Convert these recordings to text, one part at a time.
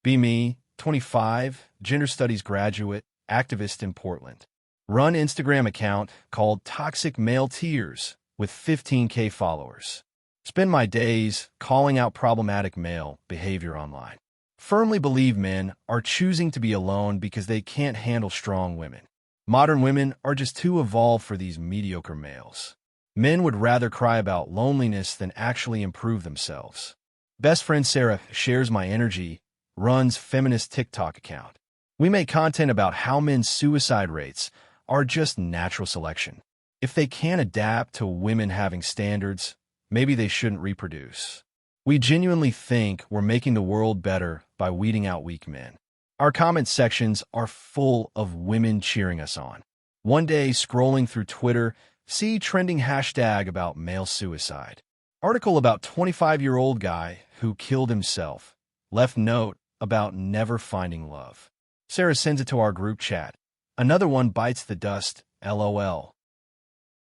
Be me, 25, gender studies graduate, activist in Portland. Run Instagram account called Toxic Male Tears with 15K followers. Spend my days calling out problematic male behavior online. Firmly believe men are choosing to be alone because they can't handle strong women. Modern women are just too evolved for these mediocre males. Men would rather cry about loneliness than actually improve themselves. Best friend Sarah shares my energy, runs Feminist TikTok account. We make content about how men's suicide rates are just natural selection. If they can't adapt to women having standards, maybe they shouldn't reproduce. We genuinely think we're making the world better by weeding out weak men. Our comment sections are full of women cheering us on. One day, scrolling through Twitter, see trending hashtag about male suicide. Article about 25-year-old guy who killed himself. Left note about never finding love. Sarah sends it to our group chat. Another one bites the dust, LOL.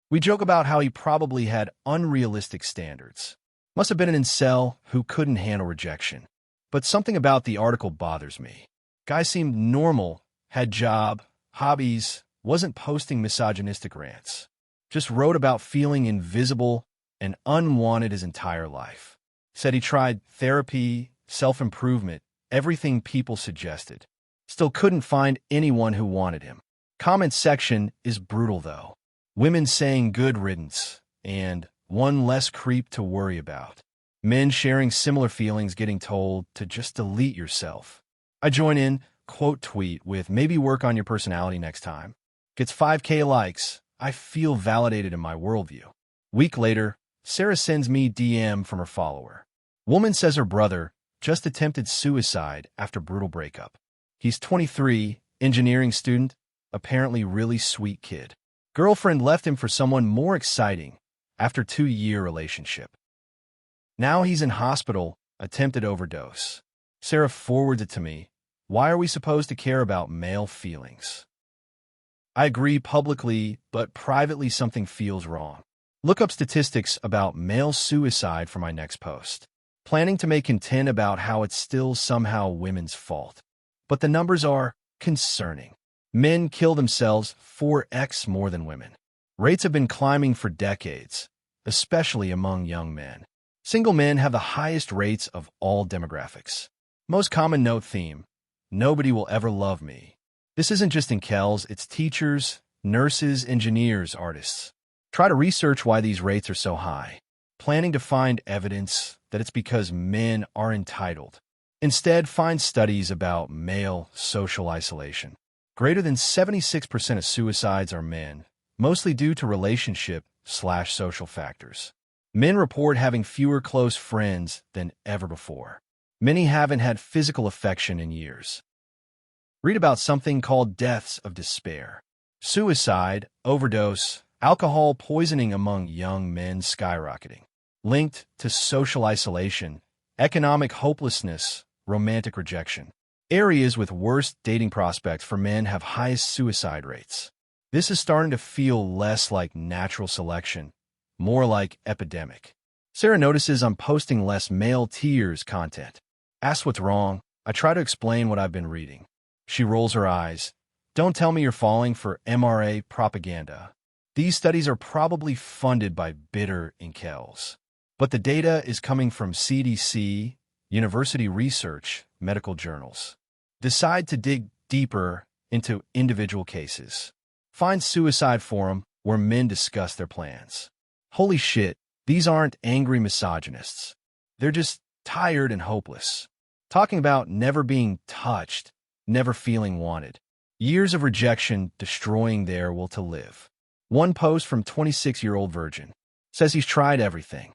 We joke about how he probably had unrealistic standards. Must have been an incel who couldn't handle rejection. But something about the article bothers me. Guy seemed normal, had job, hobbies, wasn't posting misogynistic rants. Just wrote about feeling invisible and unwanted his entire life. Said he tried therapy, self-improvement, everything people suggested. Still couldn't find anyone who wanted him. Comment section is brutal though. Women saying good riddance and one less creep to worry about. Men sharing similar feelings getting told to just delete yourself. I join in, quote tweet with maybe work on your personality next time. Gets 5K likes. I feel validated in my worldview. Week later, Sarah sends me DM from her follower. Woman says her brother just attempted suicide after brutal breakup. He's 23, engineering student, apparently really sweet kid. Girlfriend left him for someone more exciting after 2-year relationship. Now he's in hospital, attempted overdose. Sarah forwards it to me. Why are we supposed to care about male feelings? I agree publicly, but privately something feels wrong. Look up statistics about male suicide for my next post. Planning to make content about how it's still somehow women's fault. But the numbers are concerning. Men kill themselves 4x more than women. Rates have been climbing for decades, especially among young men. Single men have the highest rates of all demographics. Most common note theme, nobody will ever love me. This isn't just in Kells, it's teachers, nurses, engineers, artists. Try to research why these rates are so high. Planning to find evidence that it's because men are entitled. Instead, find studies about male social isolation. Greater than 76% of suicides are men, mostly due to relationship/social factors. Men report having fewer close friends than ever before. Many haven't had physical affection in years. Read about something called deaths of despair. Suicide, overdose, alcohol poisoning among young men skyrocketing. Linked to social isolation, economic hopelessness, romantic rejection. Areas with worst dating prospects for men have highest suicide rates. This is starting to feel less like natural selection, more like epidemic. Sarah notices I'm posting less male tears content. Asks what's wrong. I try to explain what I've been reading. She rolls her eyes. Don't tell me you're falling for MRA propaganda. These studies are probably funded by bitter incels. But the data is coming from CDC, university research, medical journals. Decide to dig deeper into individual cases. Find suicide forum where men discuss their plans. Holy shit, these aren't angry misogynists. They're just tired and hopeless. Talking about never being touched, never feeling wanted. Years of rejection destroying their will to live. One post from 26-year-old virgin. Says he's tried everything.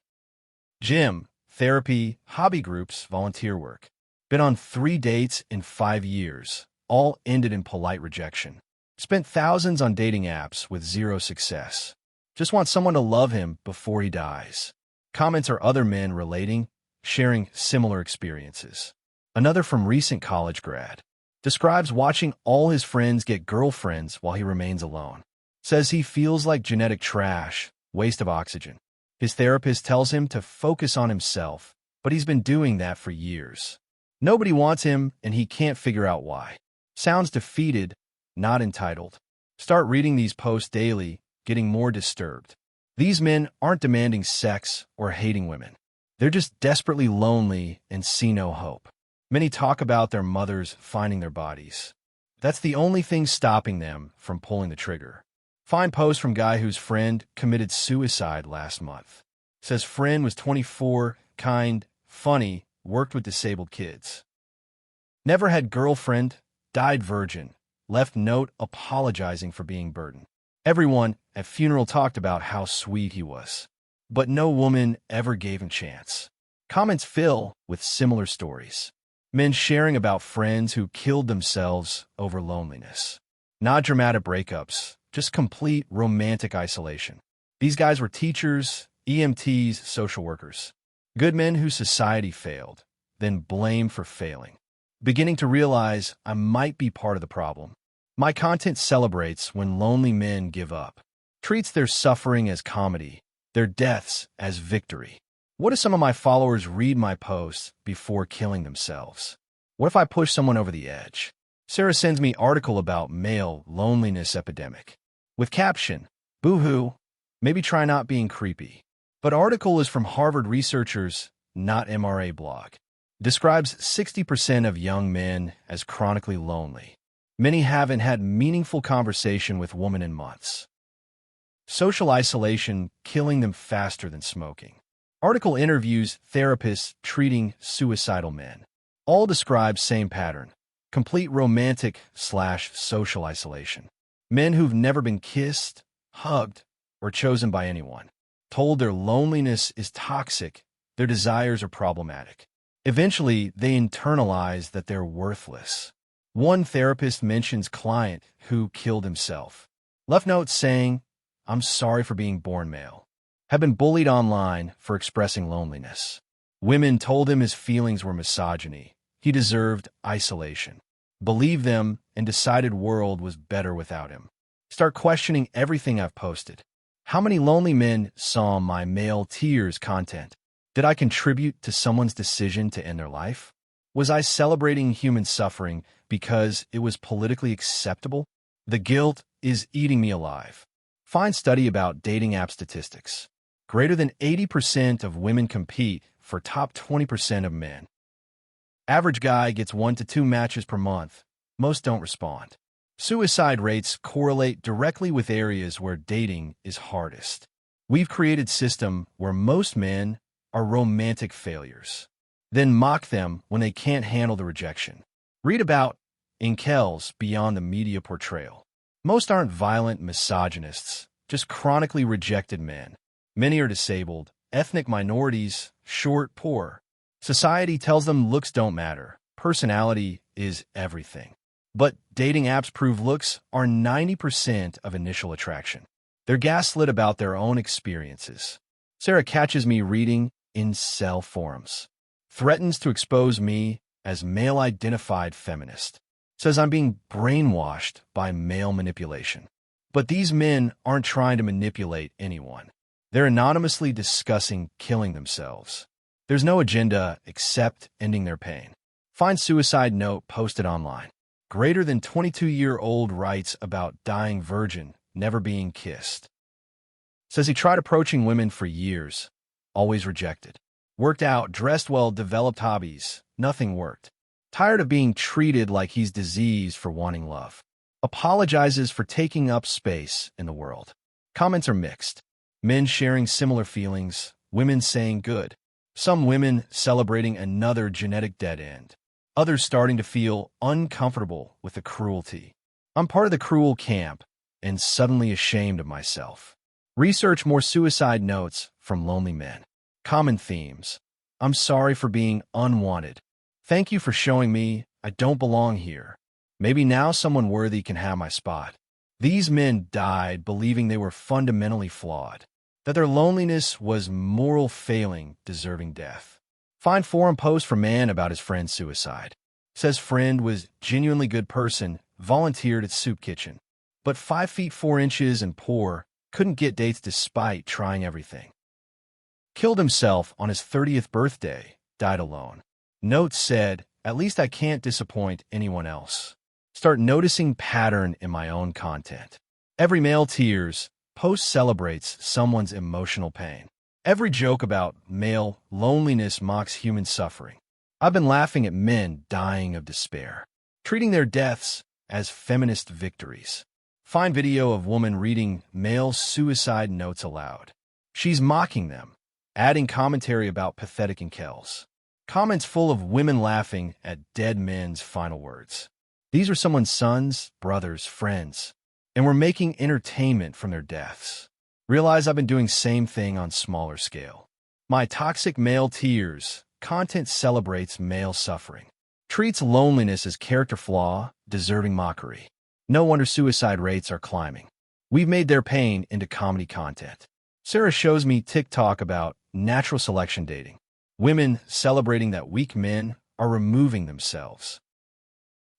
Gym, therapy, hobby groups, volunteer work. Been on 3 dates in 5 years. All ended in polite rejection. Spent thousands on dating apps with 0 success. Just want someone to love him before he dies. Comments are other men relating, sharing similar experiences. Another from recent college grad. Describes watching all his friends get girlfriends while he remains alone. Says he feels like genetic trash, waste of oxygen. His therapist tells him to focus on himself, but he's been doing that for years. Nobody wants him, and he can't figure out why. Sounds defeated, not entitled. Start reading these posts daily, getting more disturbed. These men aren't demanding sex or hating women. They're just desperately lonely and see no hope. Many talk about their mothers finding their bodies. That's the only thing stopping them from pulling the trigger. Find post from guy whose friend committed suicide last month. Says friend was 24, kind, funny, worked with disabled kids. Never had girlfriend, died virgin, left note apologizing for being burdened. Everyone at funeral talked about how sweet he was, but no woman ever gave him chance. Comments fill with similar stories. Men sharing about friends who killed themselves over loneliness. Not dramatic breakups, just complete romantic isolation. These guys were teachers, EMTs, social workers. Good men whose society failed, then blamed for failing. Beginning to realize I might be part of the problem. My content celebrates when lonely men give up. Treats their suffering as comedy, their deaths as victory. What if some of my followers read my posts before killing themselves? What if I push someone over the edge? Sarah sends me article about male loneliness epidemic. With caption, boo-hoo, maybe try not being creepy. But article is from Harvard researchers, not MRA blog. Describes 60% of young men as chronically lonely. Many haven't had meaningful conversation with women in months. Social isolation killing them faster than smoking. Article interviews therapists treating suicidal men. All describe same pattern. Complete romantic/social isolation. Men who've never been kissed, hugged, or chosen by anyone. Told their loneliness is toxic, their desires are problematic. Eventually, they internalize that they're worthless. One therapist mentions client who killed himself. Left note saying, "I'm sorry for being born male." Have been bullied online for expressing loneliness. Women told him his feelings were misogyny. He deserved isolation. Believed them and decided world was better without him. Start questioning everything I've posted. How many lonely men saw my male tears content? Did I contribute to someone's decision to end their life? Was I celebrating human suffering because it was politically acceptable? The guilt is eating me alive. Find study about dating app statistics. Greater than 80% of women compete for top 20% of men. Average guy gets 1 to 2 matches per month. Most don't respond. Suicide rates correlate directly with areas where dating is hardest. We've created a system where most men are romantic failures, then mock them when they can't handle the rejection. Read about incels beyond the media portrayal. Most aren't violent misogynists, just chronically rejected men. Many are disabled, ethnic minorities, short, poor. Society tells them looks don't matter. Personality is everything. But dating apps prove looks are 90% of initial attraction. They're gaslit about their own experiences. Sarah catches me reading incel forums. Threatens to expose me as male-identified feminist. Says I'm being brainwashed by male manipulation. But these men aren't trying to manipulate anyone. They're anonymously discussing killing themselves. There's no agenda except ending their pain. Find suicide note posted online. Greater than 22-year-old writes about dying virgin, never being kissed. Says he tried approaching women for years, always rejected. Worked out, dressed well, developed hobbies, nothing worked. Tired of being treated like he's diseased for wanting love. Apologizes for taking up space in the world. Comments are mixed. Men sharing similar feelings, women saying good. Some women celebrating another genetic dead end. Others starting to feel uncomfortable with the cruelty. I'm part of the cruel camp and suddenly ashamed of myself. Research more suicide notes from lonely men. Common themes. I'm sorry for being unwanted. Thank you for showing me I don't belong here. Maybe now someone worthy can have my spot. These men died believing they were fundamentally flawed, that their loneliness was moral failing deserving death. Find forum post from man about his friend's suicide. Says friend was genuinely good person, volunteered at soup kitchen, but 5 feet 4 inches and poor, couldn't get dates despite trying everything. Killed himself on his 30th birthday, died alone. Note said, At least I can't disappoint anyone else. Start noticing pattern in my own content. Every male tears post celebrates someone's emotional pain. Every joke about male loneliness mocks human suffering. I've been laughing at men dying of despair, treating their deaths as feminist victories. Find video of woman reading male suicide notes aloud. She's mocking them, adding commentary about pathetic incels. Comments full of women laughing at dead men's final words. These are someone's sons, brothers, friends, and we're making entertainment from their deaths. Realize I've been doing same thing on smaller scale. My toxic male tears content celebrates male suffering, treats loneliness as character flaw, deserving mockery. No wonder suicide rates are climbing. We've made their pain into comedy content. Sarah shows me TikTok about natural selection dating. Women celebrating that weak men are removing themselves.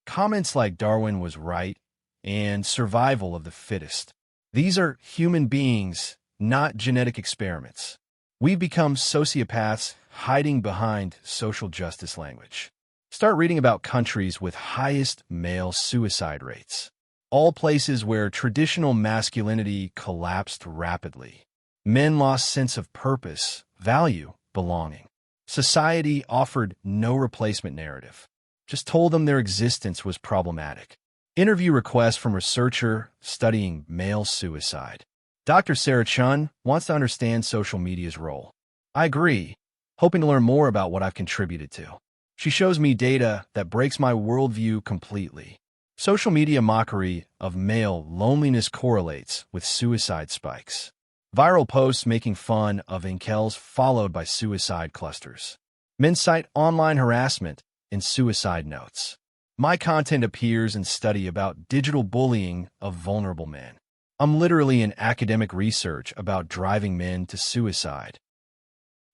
Comments like Darwin was right and survival of the fittest. These are human beings, not genetic experiments. We've become sociopaths hiding behind social justice language. Start reading about countries with highest male suicide rates. All places where traditional masculinity collapsed rapidly. Men lost sense of purpose, value, belonging. Society offered no replacement narrative, just told them their existence was problematic. Interview request from researcher studying male suicide. Dr. Sarah Chun wants to understand social media's role. I agree, hoping to learn more about what I've contributed to. She shows me data that breaks my worldview completely. Social media mockery of male loneliness correlates with suicide spikes. Viral posts making fun of incels followed by suicide clusters. Men cite online harassment in suicide notes. My content appears in study about digital bullying of vulnerable men. I'm literally in academic research about driving men to suicide.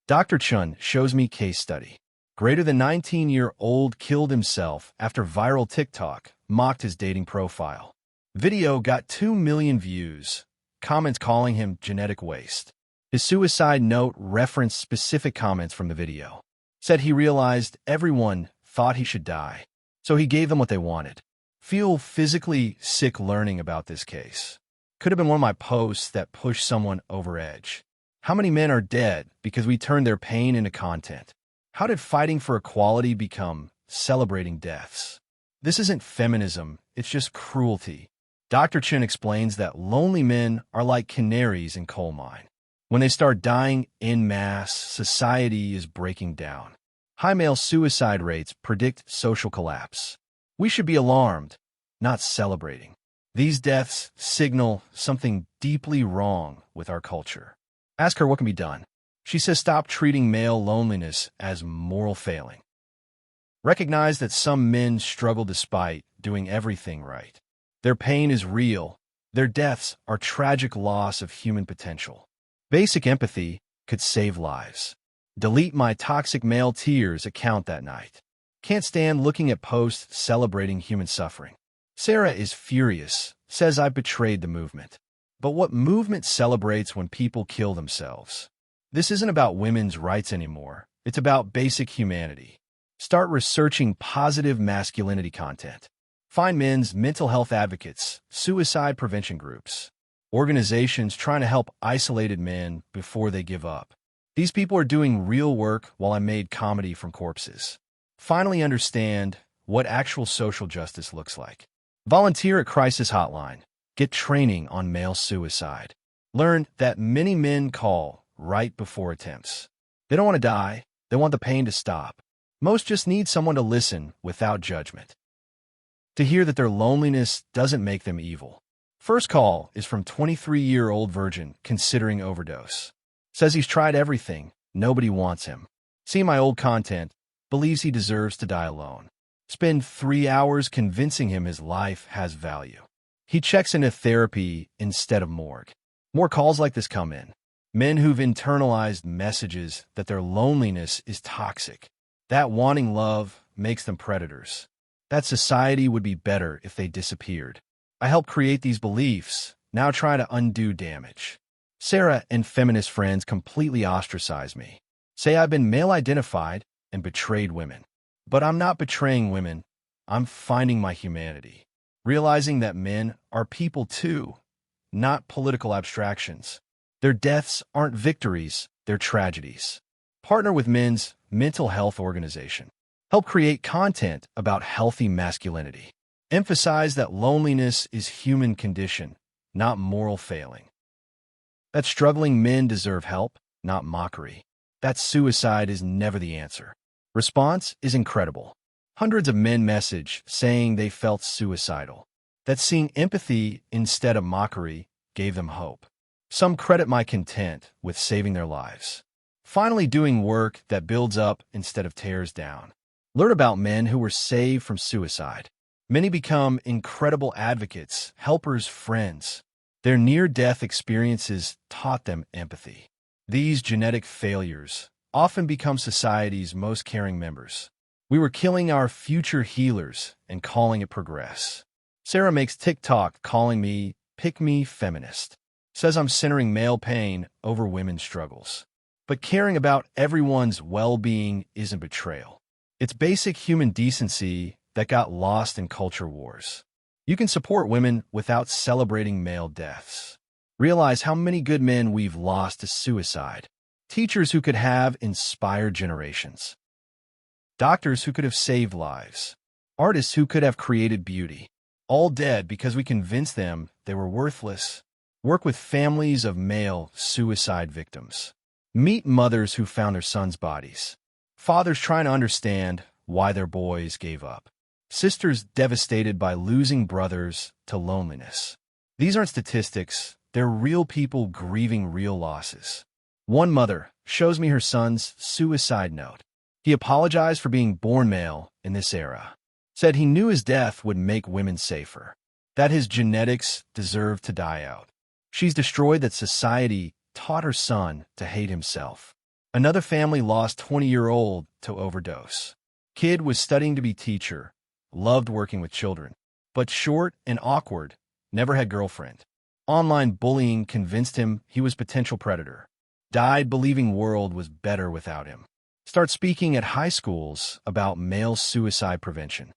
Dr. Chun shows me case study. Greater than 19-year-old killed himself after viral TikTok mocked his dating profile. Video got 2 million views, comments calling him genetic waste. His suicide note referenced specific comments from the video. Said he realized everyone thought he should die, so he gave them what they wanted. Feel physically sick learning about this case. Could have been one of my posts that pushed someone over edge. How many men are dead because we turned their pain into content? How did fighting for equality become celebrating deaths? This isn't feminism, it's just cruelty. Dr. Chin explains that lonely men are like canaries in coal mine. When they start dying en masse, society is breaking down. High male suicide rates predict social collapse. We should be alarmed, not celebrating. These deaths signal something deeply wrong with our culture. Ask her what can be done. She says stop treating male loneliness as moral failing. Recognize that some men struggle despite doing everything right. Their pain is real. Their deaths are tragic loss of human potential. Basic empathy could save lives. Delete my toxic male tears account that night. Can't stand looking at posts celebrating human suffering. Sarah is furious, says I betrayed the movement. But what movement celebrates when people kill themselves? This isn't about women's rights anymore. It's about basic humanity. Start researching positive masculinity content. Find men's mental health advocates, suicide prevention groups, organizations trying to help isolated men before they give up. These people are doing real work while I made comedy from corpses. Finally understand what actual social justice looks like. Volunteer at Crisis Hotline. Get training on male suicide. Learn that many men call right before attempts. They don't want to die. They want the pain to stop. Most just need someone to listen without judgment. To hear that their loneliness doesn't make them evil. First call is from 23-year-old virgin considering overdose. Says he's tried everything. Nobody wants him. See my old content. Believes he deserves to die alone. Spend 3 hours convincing him his life has value. He checks into therapy instead of morgue. More calls like this come in. Men who've internalized messages that their loneliness is toxic. That wanting love makes them predators. That society would be better if they disappeared. I helped create these beliefs, now try to undo damage. Sarah and feminist friends completely ostracize me. Say I've been male-identified and betrayed women. But I'm not betraying women. I'm finding my humanity, realizing that men are people too, not political abstractions. Their deaths aren't victories, they're tragedies. Partner with men's mental health organization. Help create content about healthy masculinity. Emphasize that loneliness is human condition, not moral failing. That struggling men deserve help, not mockery. That suicide is never the answer. Response is incredible. Hundreds of men message saying they felt suicidal. That seeing empathy instead of mockery gave them hope. Some credit my content with saving their lives. Finally doing work that builds up instead of tears down. Learn about men who were saved from suicide. Many become incredible advocates, helpers, friends. Their near-death experiences taught them empathy. These genetic failures often become society's most caring members. We were killing our future healers and calling it progress. Sarah makes TikTok calling me "Pick Me Feminist." Says I'm centering male pain over women's struggles. But caring about everyone's well-being isn't betrayal. It's basic human decency that got lost in culture wars. You can support women without celebrating male deaths. Realize how many good men we've lost to suicide. Teachers who could have inspired generations. Doctors who could have saved lives. Artists who could have created beauty. All dead because we convinced them they were worthless. Work with families of male suicide victims. Meet mothers who found their sons' bodies. Fathers trying to understand why their boys gave up. Sisters devastated by losing brothers to loneliness. These aren't statistics, they're real people grieving real losses. One mother shows me her son's suicide note. He apologized for being born male in this era. Said he knew his death would make women safer. That his genetics deserved to die out. She's destroyed that society taught her son to hate himself. Another family lost 20-year-old to overdose. Kid was studying to be teacher, loved working with children, but short and awkward, never had girlfriend. Online bullying convinced him he was potential predator. Died believing world was better without him. Start speaking at high schools about male suicide prevention.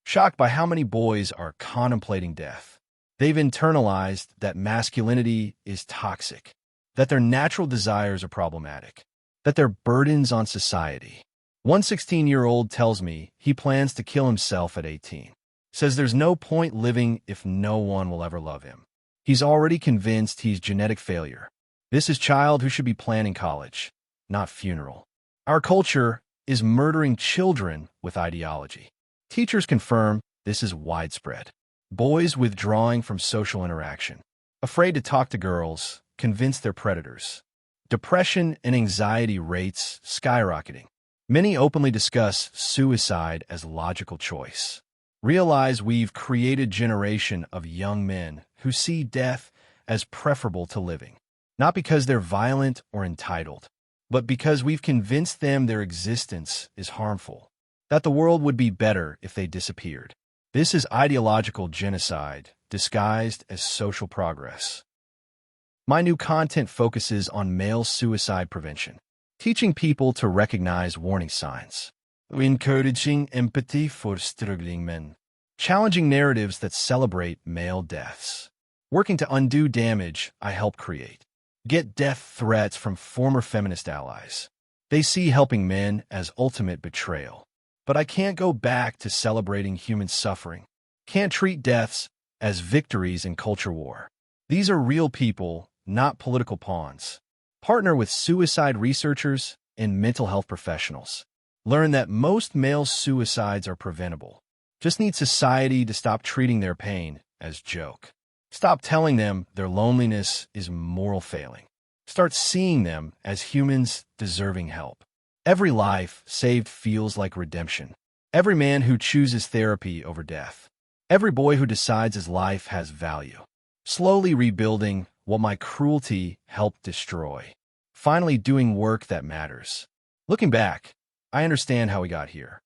Shocked by how many boys are contemplating death. They've internalized that masculinity is toxic, that their natural desires are problematic, that they're burdens on society. One 16-year-old tells me he plans to kill himself at 18. Says there's no point living if no one will ever love him. He's already convinced he's genetic failure. This is child who should be planning college, not funeral. Our culture is murdering children with ideology. Teachers confirm this is widespread. Boys withdrawing from social interaction. Afraid to talk to girls, convinced they're predators. Depression and anxiety rates skyrocketing. Many openly discuss suicide as logical choice. Realize we've created a generation of young men who see death as preferable to living. Not because they're violent or entitled, but because we've convinced them their existence is harmful, that the world would be better if they disappeared. This is ideological genocide disguised as social progress. My new content focuses on male suicide prevention, teaching people to recognize warning signs, encouraging empathy for struggling men, challenging narratives that celebrate male deaths, working to undo damage I help create. Get death threats from former feminist allies. They see helping men as ultimate betrayal. But I can't go back to celebrating human suffering. Can't treat deaths as victories in culture war. These are real people, not political pawns. Partner with suicide researchers and mental health professionals. Learn that most male suicides are preventable. Just need society to stop treating their pain as joke. Stop telling them their loneliness is moral failing. Start seeing them as humans deserving help. Every life saved feels like redemption. Every man who chooses therapy over death. Every boy who decides his life has value. Slowly rebuilding what my cruelty helped destroy. Finally doing work that matters. Looking back, I understand how we got here.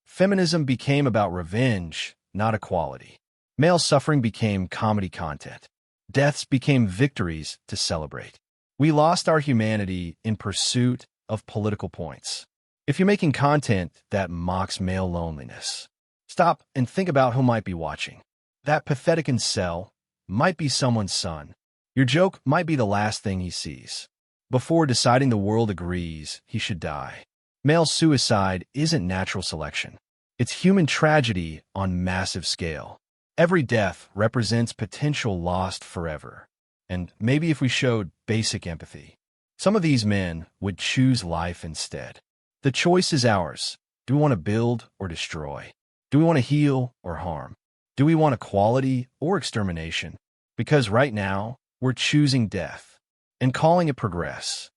Feminism became about revenge, not equality. Male suffering became comedy content. Deaths became victories to celebrate. We lost our humanity in pursuit of political points. If you're making content that mocks male loneliness, stop and think about who might be watching. That pathetic incel might be someone's son. Your joke might be the last thing he sees before deciding the world agrees he should die. Male suicide isn't natural selection. It's human tragedy on massive scale. Every death represents potential lost forever. And maybe if we showed basic empathy, some of these men would choose life instead. The choice is ours. Do we want to build or destroy? Do we want to heal or harm? Do we want equality or extermination? Because right now, we're choosing death and calling it progress.